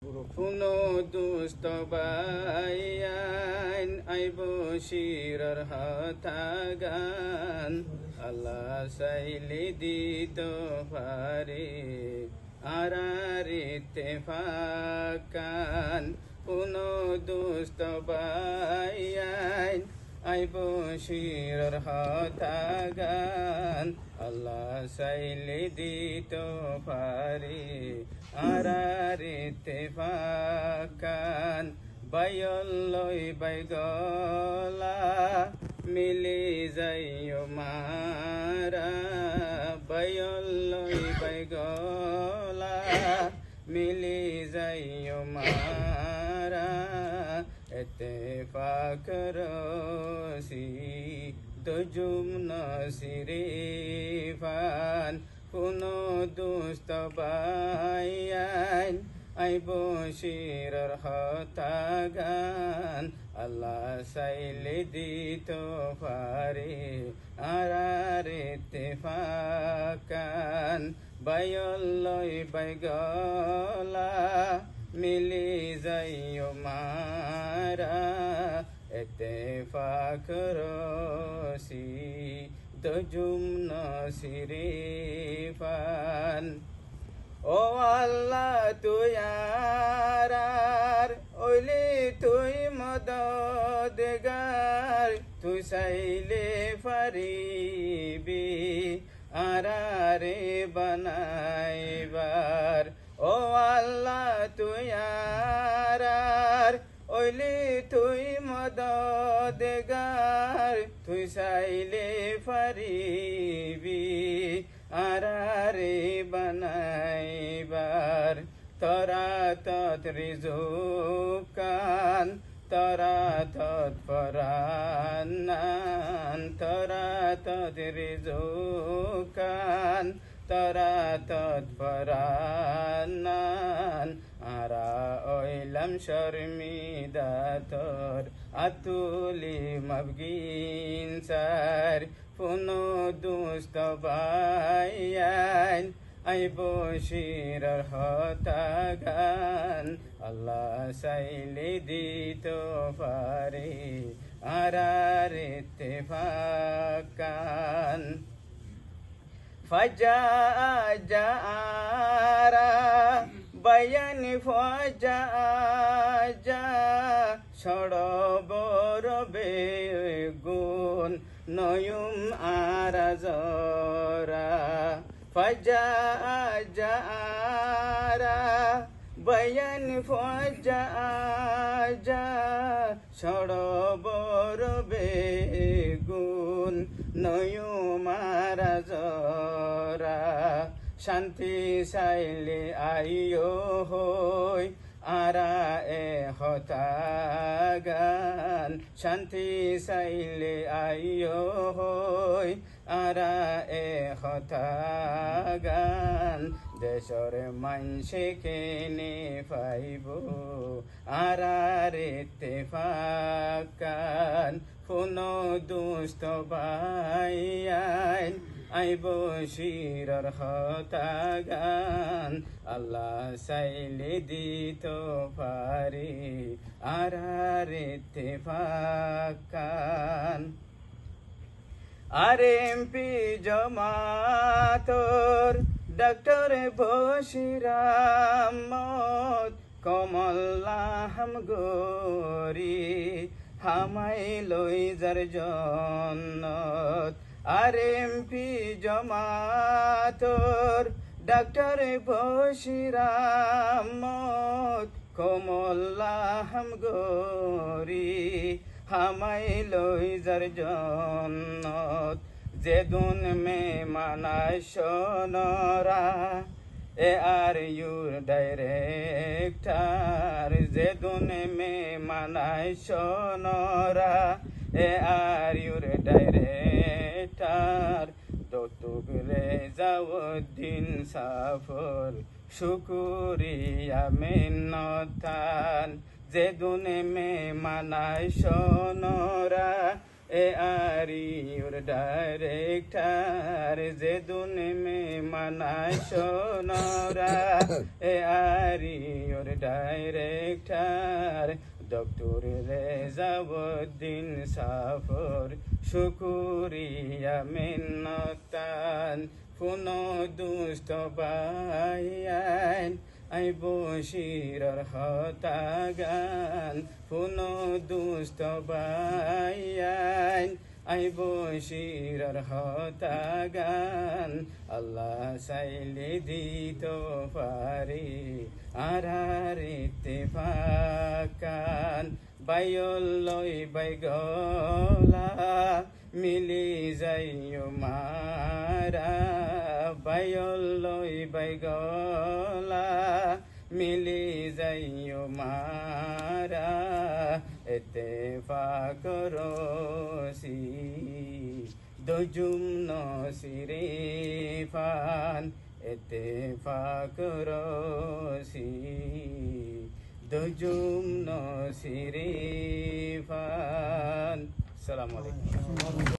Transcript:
Puno দুষ্ট বাইয়ান আইব শিরর হতাগান আল্লাহ চাইলে দিত পারে আরারিতে ফাকান পুনো দুষ্ট বাইয়ান আইব শিরর হতাগান আল্লাহ চাইলে দিত পারে আরারিতে ফাকান বায়ল্লই বাইগলা মিলি যাইও মারা বায়ল্লই বাইগলা মিলি যাইও মারা এতে ফাকরসি দজুম নসিরে ফান কোনো দুষ্ট বাইয়ান আইব শিরর হতাগান আল্লাহ চাইলে দিত পারে আরারিতে ফাকান বায়ল্লই বাইগলা মিলি যাইও মারা এতে ফাকরসি দজুম নসিরে ফান ও আল্লাহ তুই আরার ওইলি তুই মদদগার তুই চাইলে পারিবি আরারে বানাইবার ও আল্লাহ তুই আরার ওইলি তুই মদদগার তুই চাইলে পারিবি আরারে বানাইবার তরা তৎ রিজুকান তরা তৎ পরান্নান তরা তৎ রিজুকান তরা তৎ পরান্নান আরা ওইলাম শর্মিদা তোর আতুলি মবগিন সার পুনো দুষ্ট বাইয়ান আইব শিরর হতাগান আল্লাহ চাইলে দিত পারে আরারিতে ফাকান ফাজা জারা বায়ান ফাজা যা সড়বর বেগুন নয়ুম আরাজরা ফাজা জারা বায়ান ফাজা যা সড়বর বেগুন নয়ুম আরাজরা শান্তি চাইলে আইও হই আরা এ হতাগান শান্তি চাইলে আইও হই আরা এ হতাগান দেশর মানসে কেনে পাইব আরারিতে ফাকান কোনো দুষ্ট বাইয়ান আইব শিরর হতাগান আল্লাহ চাইলে দিত পারে আরারিতে ফাকান আরএমপি জমাতর ডক্টর বশিরাম মত কমল্লাহম গরি হামাই লই যার জন্নত আরএমপি জমাতর ডক্টর বশিরাম মত কমল্লাহম গরি হামাই লই যার জন্নত যেদুন মে মানায় সোনরা এ আর ইউর ডাইরেক্টর যেদুন মে মানায় সোনরা এ আর ইউর ডাইরেক্টর দতুক রেজাউদ্দিন সাফর শুকুরিয়া মিন্নতান যেদুন মে মানায় সোনরা এ আরিওর ডাইরেক্টর যে দুনে মে মানায় সোনরা এ আরিওর ডাইরেক্টর ডক্টর রেজাউদ্দিন সাফর শুকুরিয়া মিন্নতান পুনো দুষ্ট বাইয়ান আই বশিরর হতাগান পুনো দুষ্ট বাইয়ান আই বশিরর হতাগান আল্লাহ চাইলে দিত পারে আরার ইত্তেফাকান বাইয়ল্লই বাইগলা মিলি যাইও মারা বাইয়ল্লই বাইগলা মিলি যাইও মারা ইত্তেফাক রসি দজুম নসিরে ফান ইত্তেফাক রসি দজুম নসিরে ফান। আসসালামু আলাইকুম।